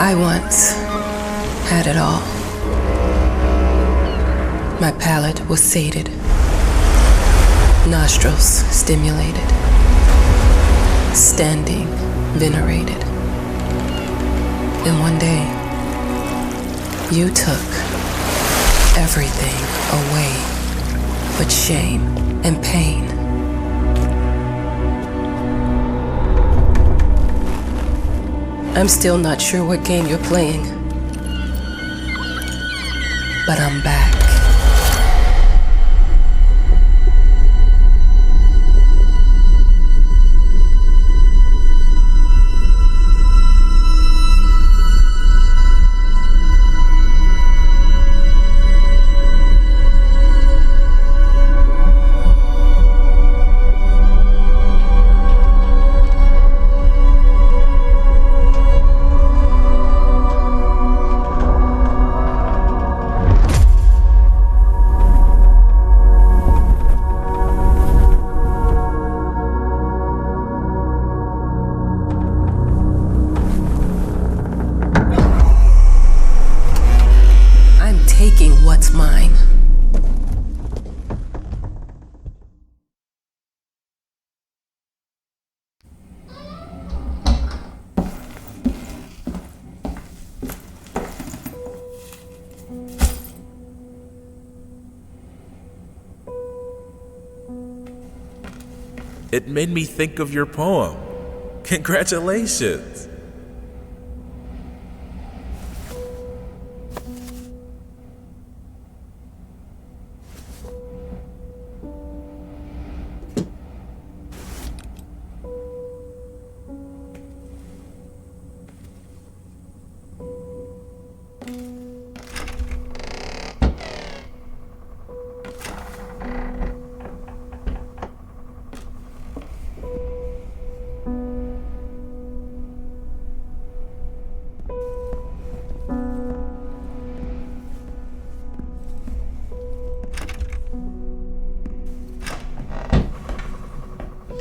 I once had it all. My palate was sated, nostrils stimulated, standing venerated. And one day, you took everything away but shame and pain. I'm still not sure what game you're playing, but I'm back. Taking what's mine. It made me think of your poem. Congratulations.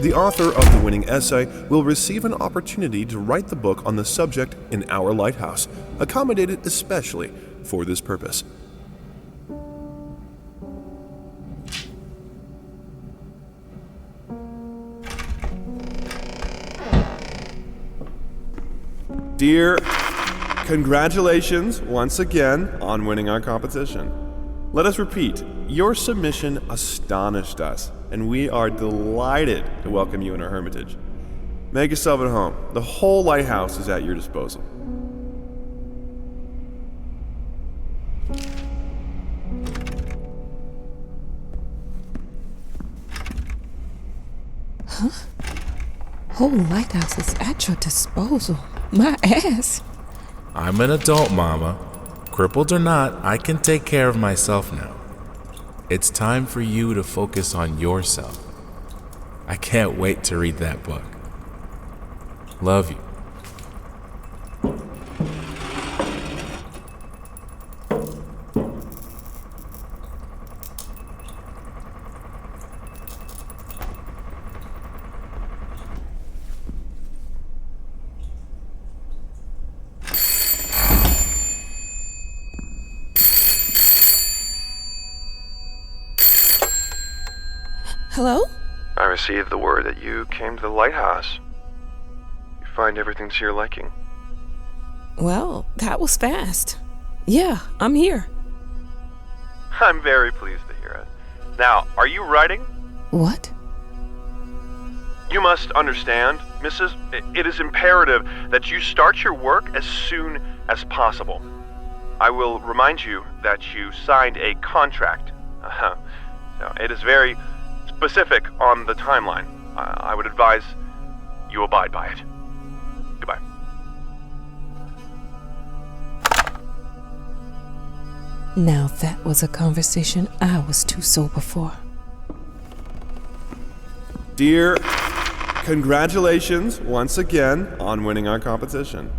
The author of the winning essay will receive an opportunity to write the book on the subject in our lighthouse, accommodated especially for this purpose. Dear, congratulations once again on winning our competition. Let us repeat, your submission astonished us, and we are delighted to welcome you in our hermitage. Make yourself at home. The whole lighthouse is at your disposal. Huh? Whole lighthouse is at your disposal. My ass. I'm an adult, Mama. Crippled or not, I can take care of myself now. It's time for you to focus on yourself. I can't wait to read that book. Love you. Hello? I received the word that you came to the lighthouse. You find everything to your liking. Well, that was fast. Yeah, I'm here. I'm very pleased to hear it. Now, are you writing? What? You must understand, Mrs., it is imperative that you start your work as soon as possible. I will remind you that you signed a contract. So it is very specific on the timeline. I would advise you abide by it. Goodbye. Now that was a conversation I was too sober for. Dear, congratulations once again on winning our competition.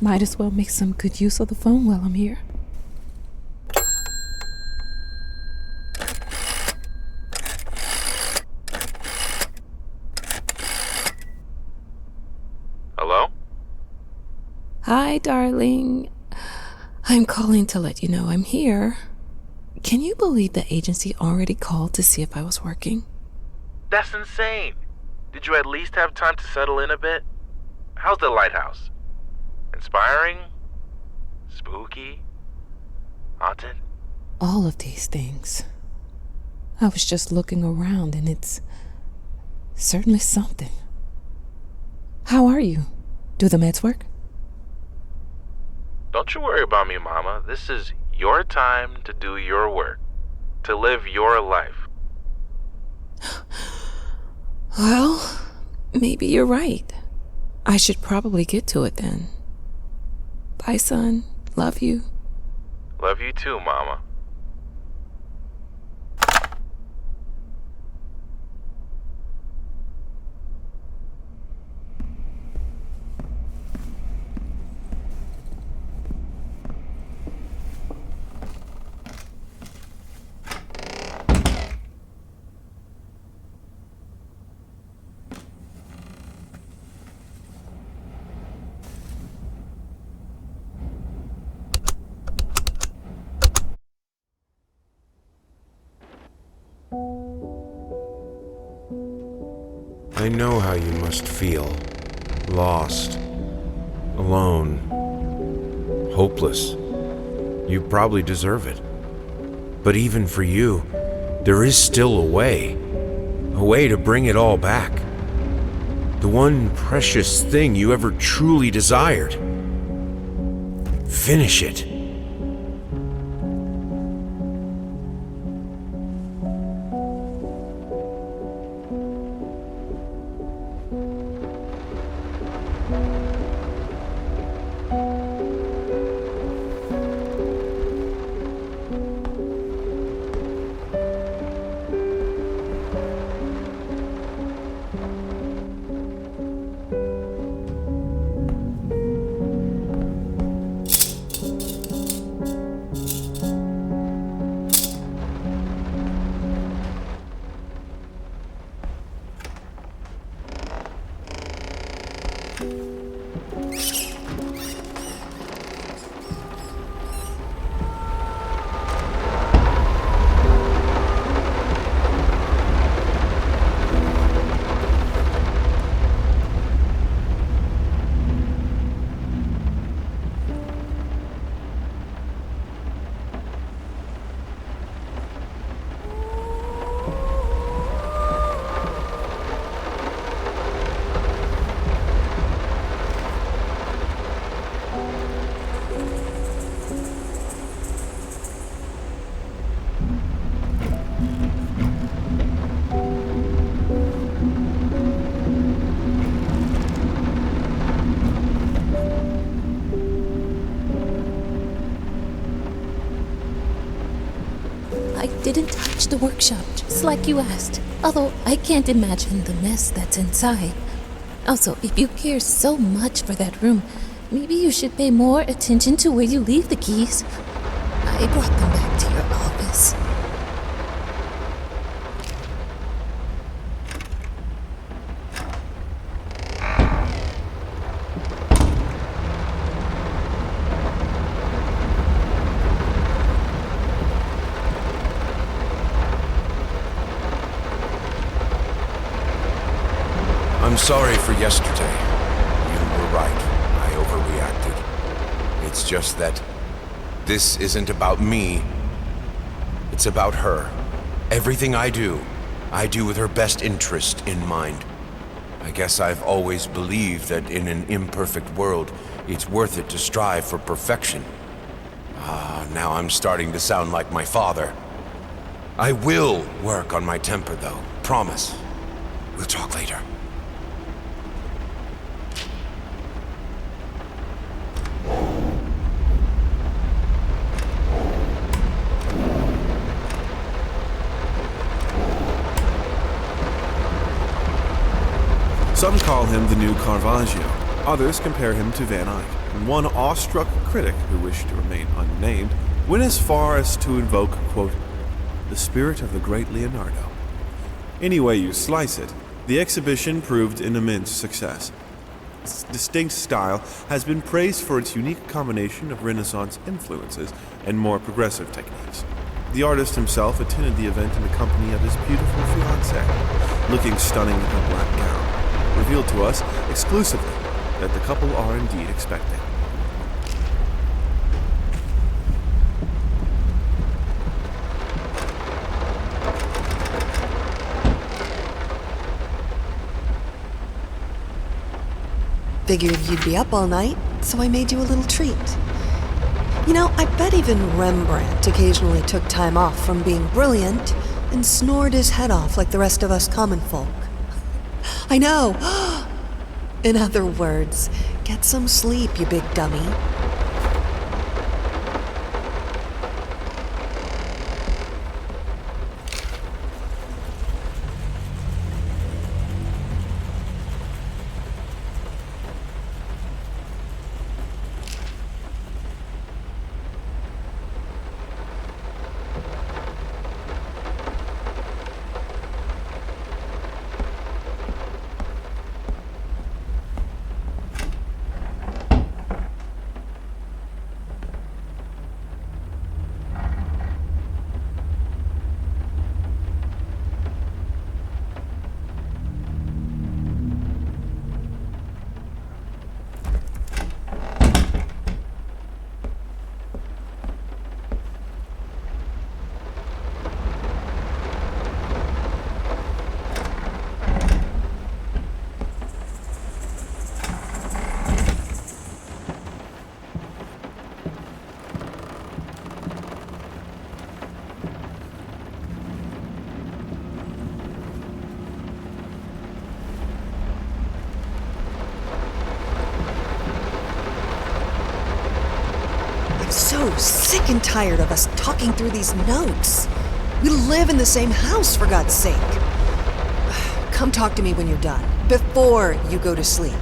Might as well make some good use of the phone while I'm here. Hello? Hi, darling. I'm calling to let you know I'm here. Can you believe the agency already called to see if I was working? That's insane. Did you at least have time to settle in a bit? How's the lighthouse? Inspiring? Spooky? Haunted? All of these things. I was just looking around and it's certainly something. How are you? Do the meds work? Don't you worry about me, Mama. This is your time to do your work, to live your life. Well, maybe you're right. I should probably get to it then. Bye, son. Love you. Love you too, Mama. I know how you must feel. Lost. Alone. Hopeless. You probably deserve it. But even for you, there is still a way. A way to bring it all back. The one precious thing you ever truly desired. Finish it. I didn't touch the workshop, just like you asked. Although I can't imagine the mess that's inside. Also, if you care so much for that room, maybe you should pay more attention to where you leave the keys. I brought them back to your office. I'm sorry for yesterday. You were right. I overreacted. It's just that this isn't about me. It's about her. Everything I do with her best interest in mind. I guess I've always believed that in an imperfect world, it's worth it to strive for perfection. Now I'm starting to sound like my father. I will work on my temper, though. Promise. We'll talk later. Some call him the new Caravaggio. Others compare him to Van Eyck, and one awestruck critic who wished to remain unnamed went as far as to invoke, quote, the spirit of the great Leonardo. Any way you slice it, the exhibition proved an immense success. Its distinct style has been praised for its unique combination of Renaissance influences and more progressive techniques. The artist himself attended the event in the company of his beautiful fiancée, looking stunning in her black gown, revealed to us exclusively that the couple are indeed expecting. Figured you'd be up all night, so I made you a little treat. You know, I bet even Rembrandt occasionally took time off from being brilliant and snored his head off like the rest of us common folk. I know! In other words, get some sleep, you big dummy. So sick and tired of us talking through these notes. We live in the same house, for God's sake. Come talk to me when you're done, before you go to sleep.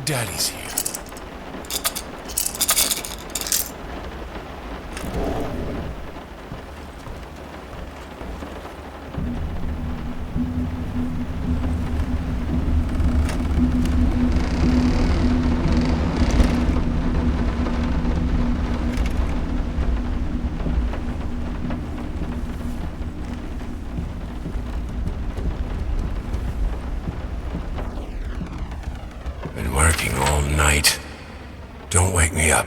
Daddy's here. barking all night. Don't wake me up.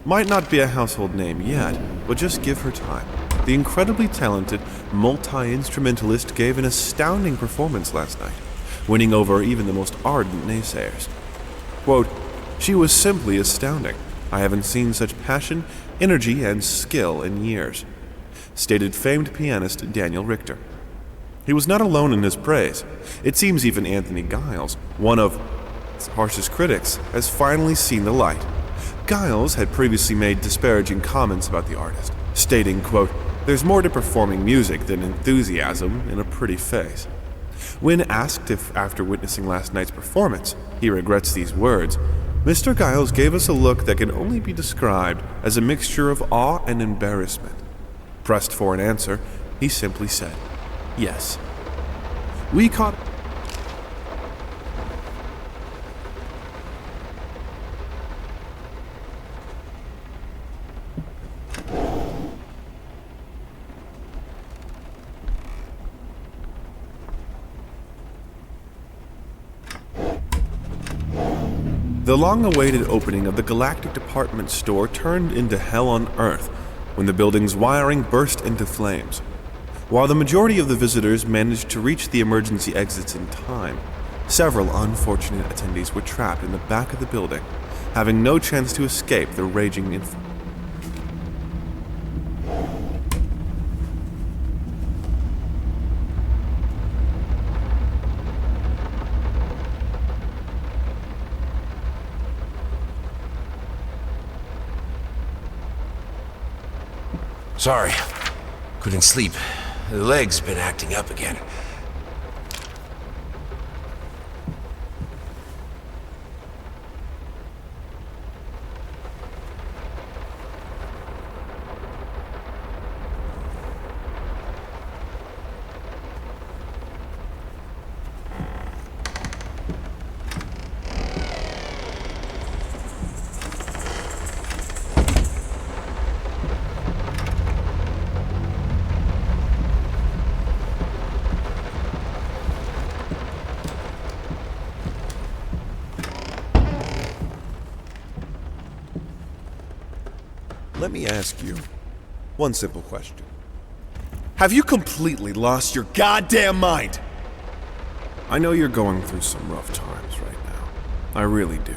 Might not be a household name yet, but just give her time. The incredibly talented multi-instrumentalist gave an astounding performance last night, winning over even the most ardent naysayers. Quote, "She was simply astounding. I haven't seen such passion, energy, and skill in years," stated famed pianist Daniel Richter. He was not alone in his praise. It seems even Anthony Giles, one of its harshest critics, has finally seen the light. Giles had previously made disparaging comments about the artist, stating, quote, "There's more to performing music than enthusiasm in a pretty face." When asked if, after witnessing last night's performance, he regrets these words, Mr. Giles gave us a look that can only be described as a mixture of awe and embarrassment. Pressed for an answer, he simply said, "Yes." We caught The long-awaited opening of the Galactic Department Store turned into hell on Earth when the building's wiring burst into flames. While the majority of the visitors managed to reach the emergency exits in time, several unfortunate attendees were trapped in the back of the building, having no chance to escape the raging inferno. Sorry. Couldn't sleep. The leg's been acting up again. Let me ask you one simple question. Have you completely lost your goddamn mind? I know you're going through some rough times right now. I really do.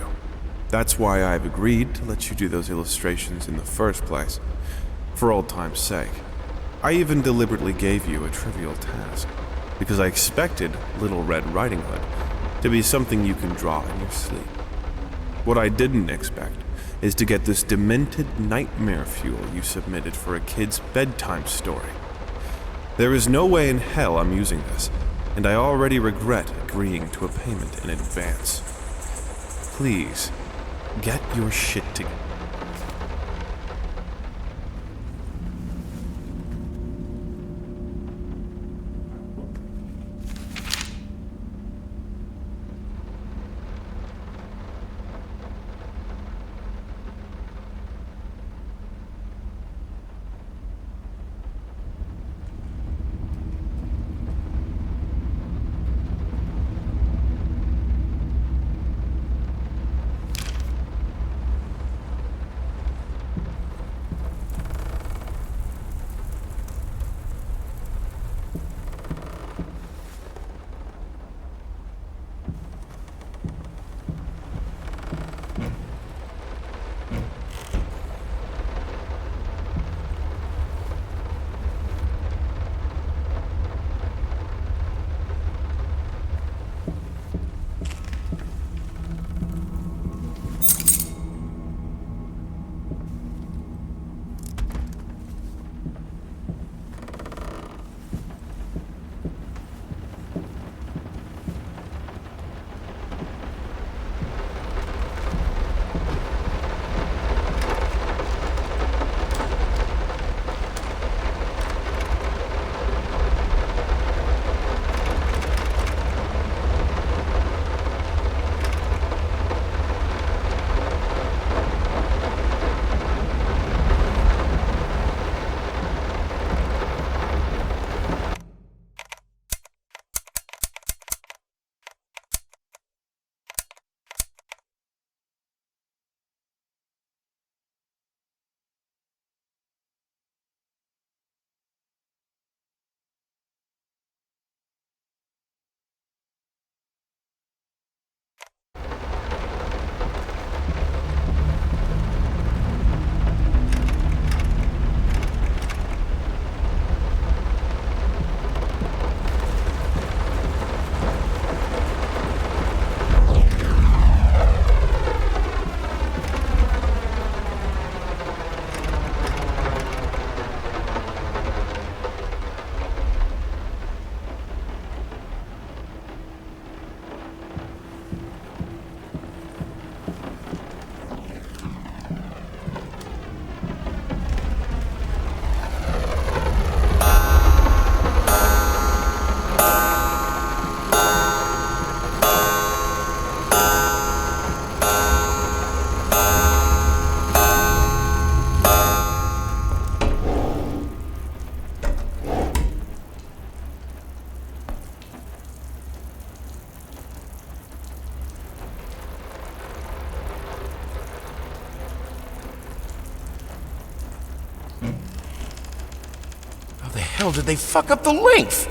That's why I've agreed to let you do those illustrations in the first place, for old time's sake. I even deliberately gave you a trivial task, because I expected Little Red Riding Hood to be something you can draw in your sleep. What I didn't expect is to get this demented nightmare fuel you submitted for a kid's bedtime story. There is no way in hell I'm using this, and I already regret agreeing to a payment in advance. Please, get your shit together. hell did they fuck up the length?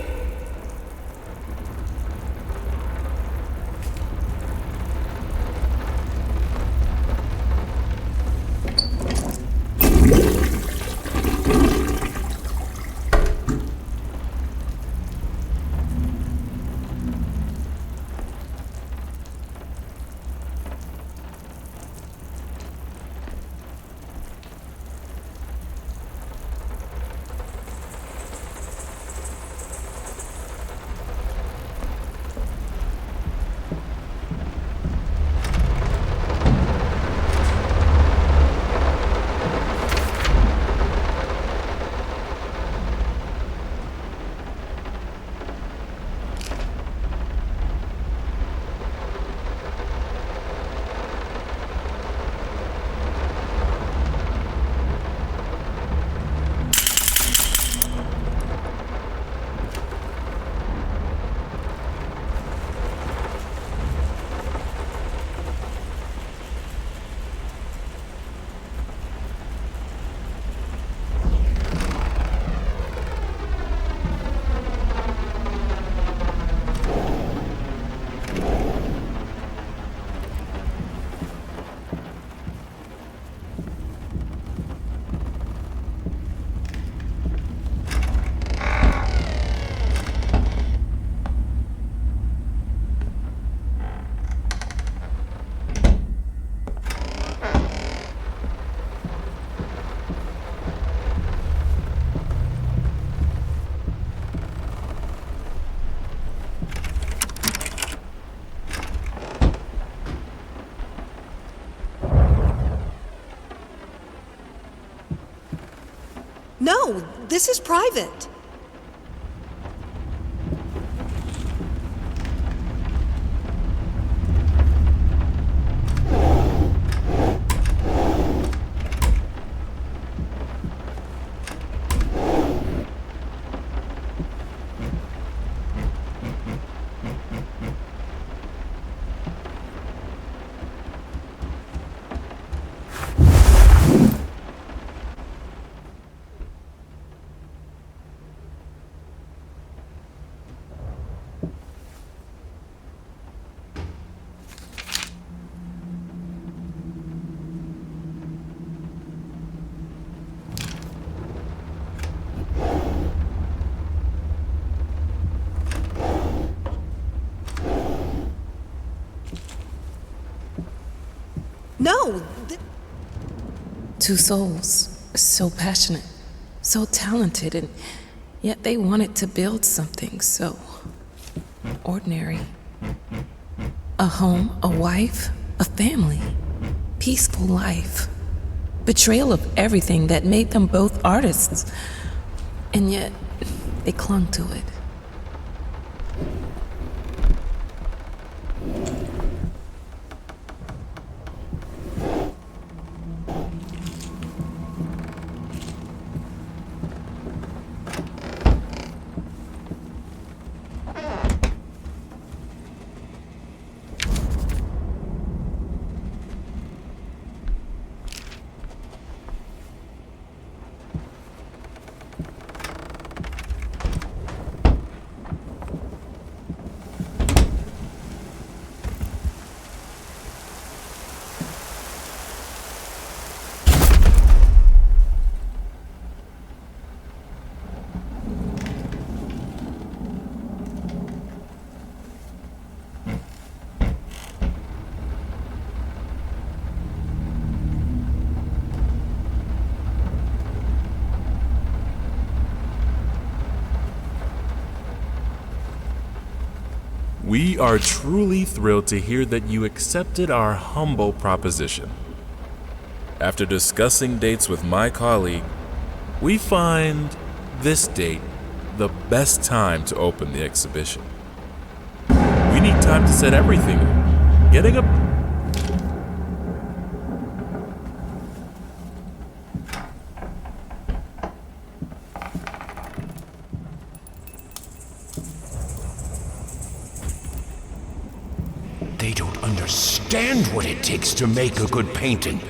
No, this is private. No, Two souls, so passionate, so talented, and yet they wanted to build something so ordinary. A home, a wife, a family, peaceful life. Betrayal of everything that made them both artists, and yet they clung to it. We are truly thrilled to hear that you accepted our humble proposition. After discussing dates with my colleague, we find this date the best time to open the exhibition. We need time to set everything up. Getting a They don't understand what it takes to make a good painting.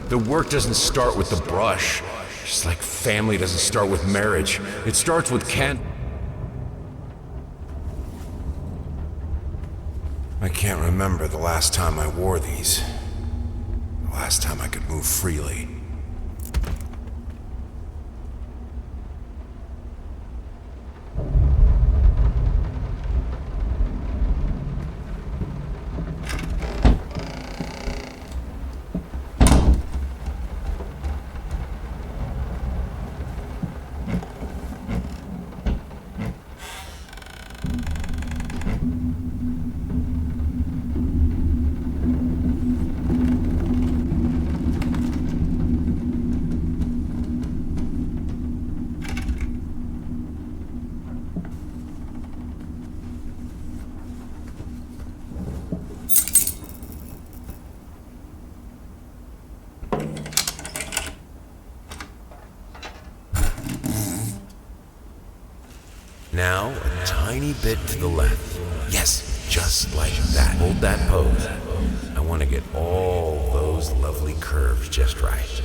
The work doesn't start with the brush. It's like family doesn't start with marriage. It starts with I can't remember the last time I wore these. The last time I could move freely. Now, a tiny bit to the left. Yes, just like that. Hold that pose. I want to get all those lovely curves just right.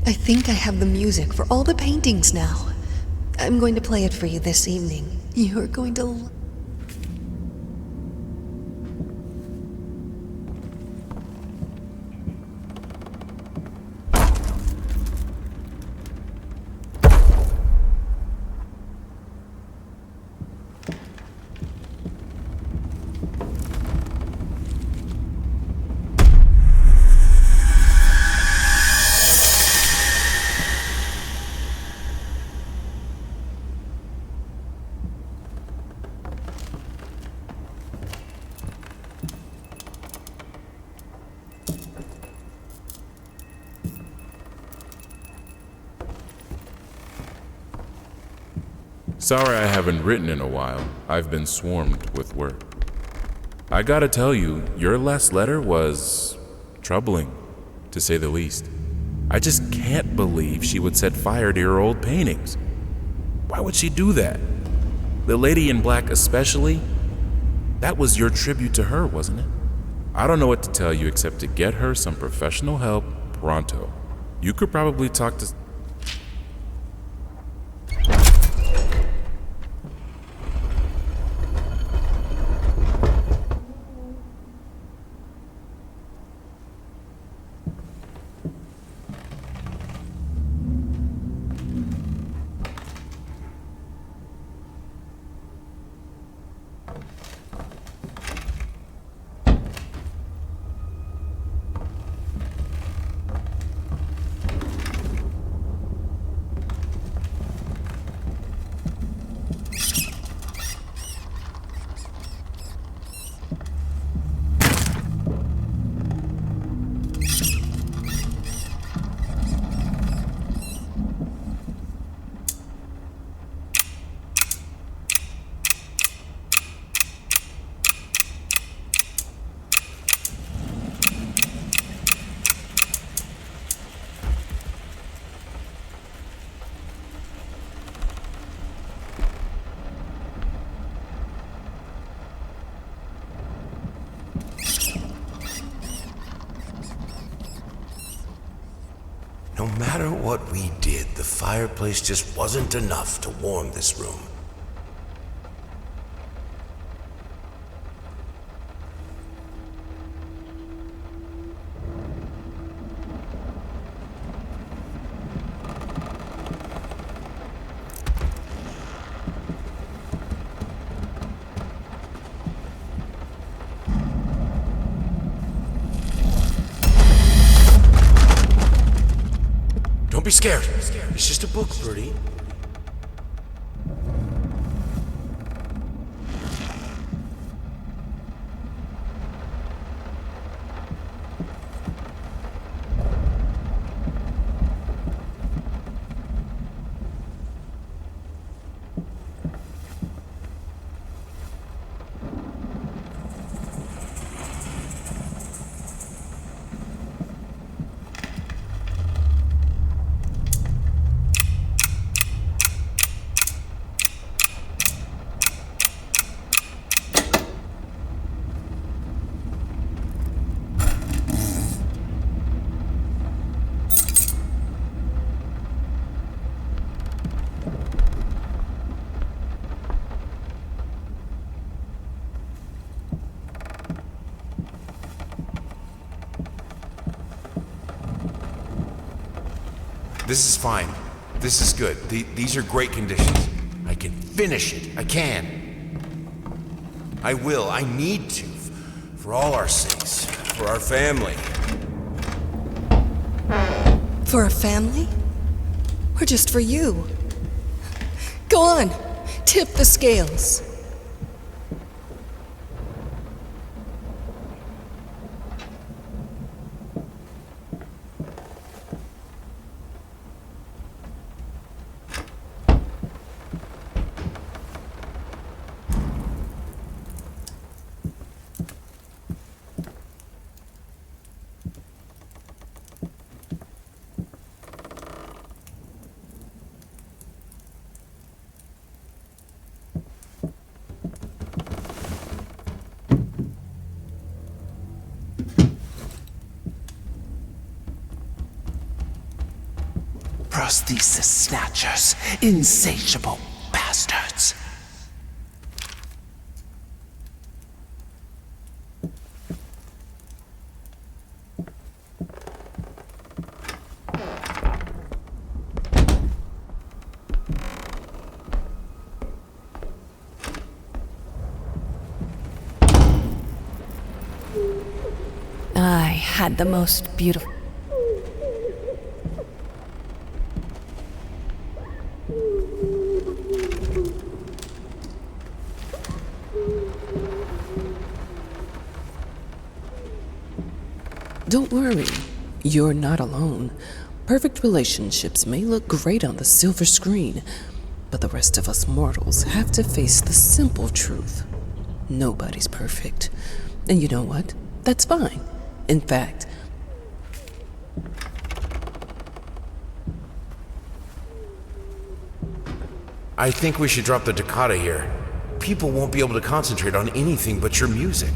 I think I have the music for all the paintings now. I'm going to play it for you this evening. You're going to... Sorry I haven't written in a while. I've been swarmed with work. I gotta tell you, your last letter was troubling, to say the least. I just can't believe she would set fire to your old paintings. Why would she do that? The lady in black especially? That was your tribute to her, wasn't it? I don't know what to tell you except to get her some professional help pronto. You could probably talk to... No matter what we did, the fireplace just wasn't enough to warm this room. scared. It's just a book, Birdie. This is fine. This is good. These are great conditions. I can finish it. I can. I will. I need to. For all our sakes. For our family. For a family? Or just for you? Go on. Tip the scales. Prosthesis snatchers, insatiable bastards. I had the most beautiful... Don't worry, you're not alone. Perfect relationships may look great on the silver screen, but the rest of us mortals have to face the simple truth. Nobody's perfect. And you know what? That's fine. In fact, I think we should drop the toccata here. People won't be able to concentrate on anything but your music.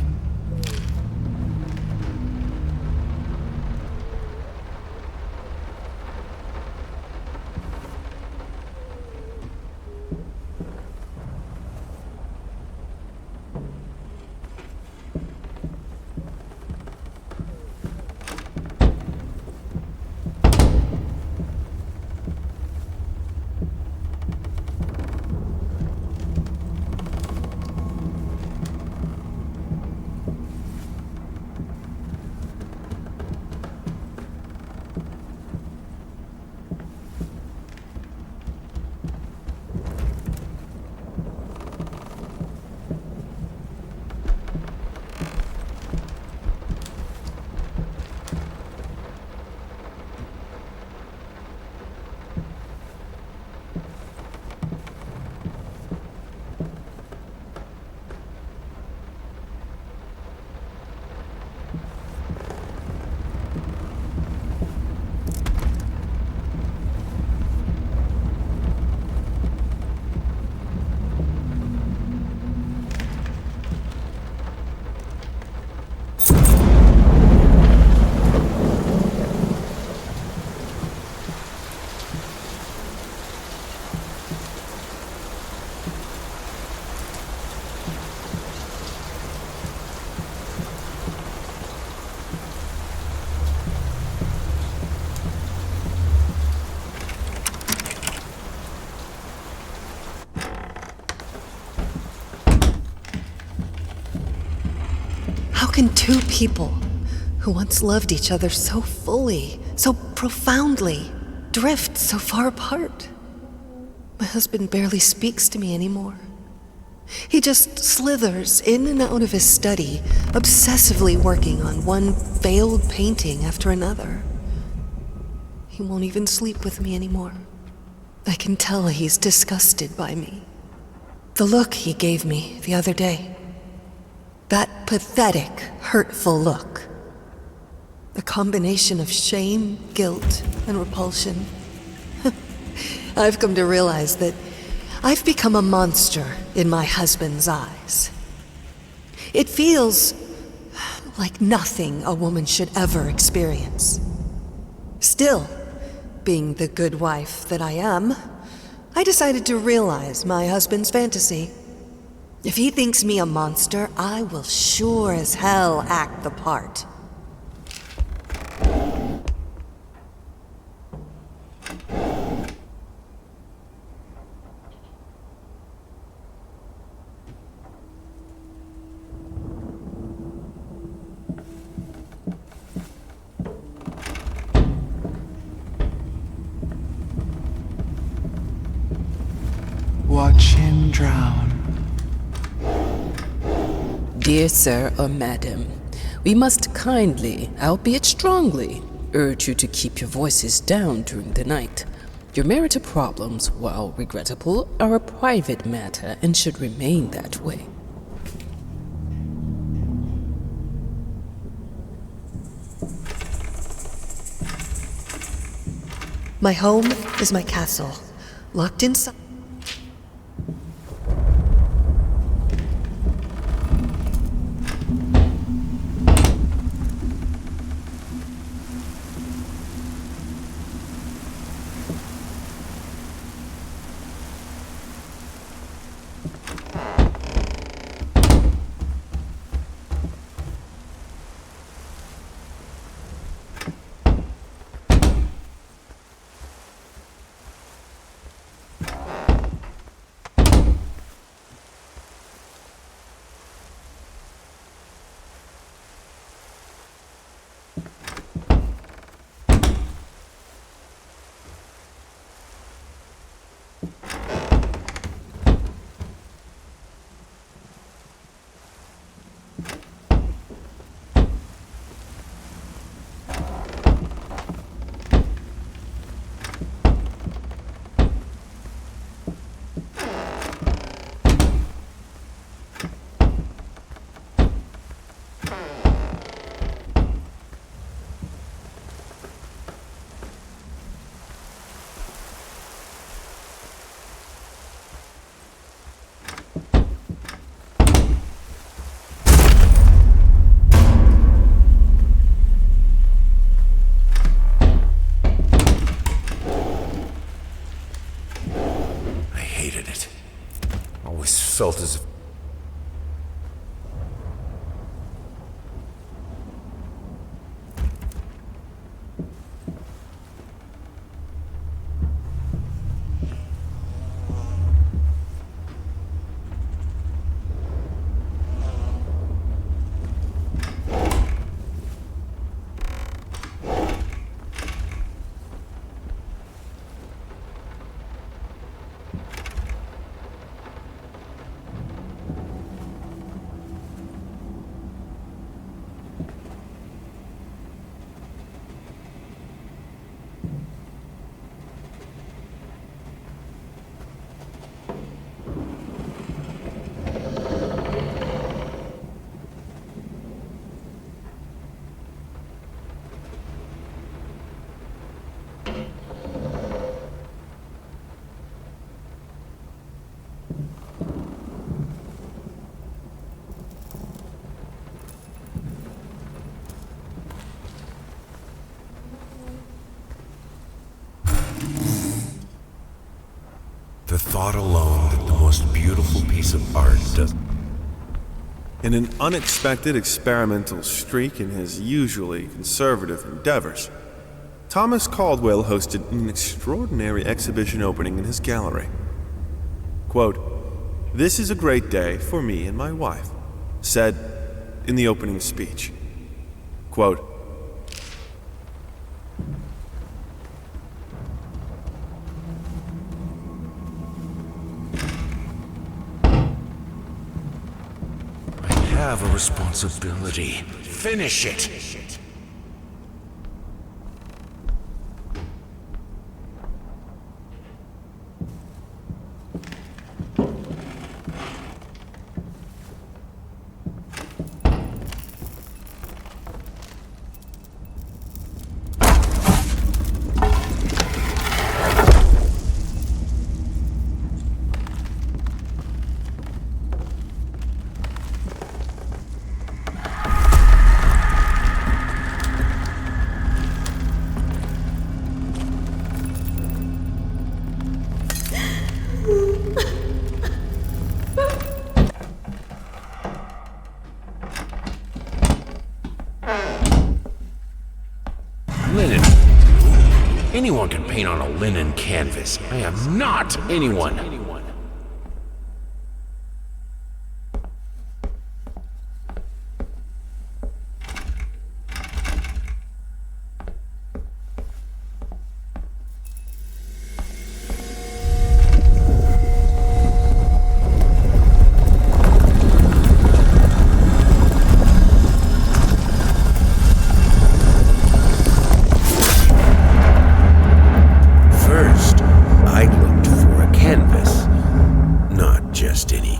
How can two people who once loved each other so fully, so profoundly, drift so far apart? My husband barely speaks to me anymore. He just slithers in and out of his study, obsessively working on one failed painting after another. He won't even sleep with me anymore. I can tell he's disgusted by me. The look he gave me the other day. That pathetic, hurtful look. A combination of shame, guilt, and repulsion. I've come to realize that I've become a monster in my husband's eyes. It feels like nothing a woman should ever experience. Still, being the good wife that I am, I decided to realize my husband's fantasy. If he thinks me a monster, I will sure as hell act the part. Watch him drown. Dear sir or madam, we must kindly, albeit strongly, urge you to keep your voices down during the night. Your marital problems, while regrettable, are a private matter and should remain that way. My home is my castle, locked inside. Felt as if the thought alone that the most beautiful piece of art does. In an unexpected experimental streak in his usually conservative endeavors, Thomas Caldwell hosted an extraordinary exhibition opening in his gallery. Quote, "This is a great day for me and my wife," said in the opening speech. Quote, have a responsibility. Finish it! Linen. Anyone can paint on a linen canvas. I am not anyone. First, I looked for a canvas, not just any.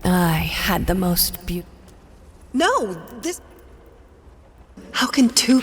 I had the most beautiful. No, this. How can two.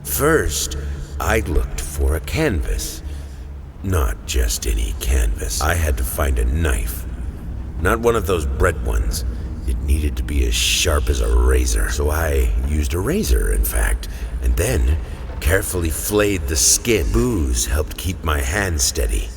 First, I looked for a canvas. Not just any canvas. I had to find a knife. Not one of those bread ones. It needed to be as sharp as a razor. So I used a razor, in fact, and then carefully flayed the skin. Booze helped keep my hand steady.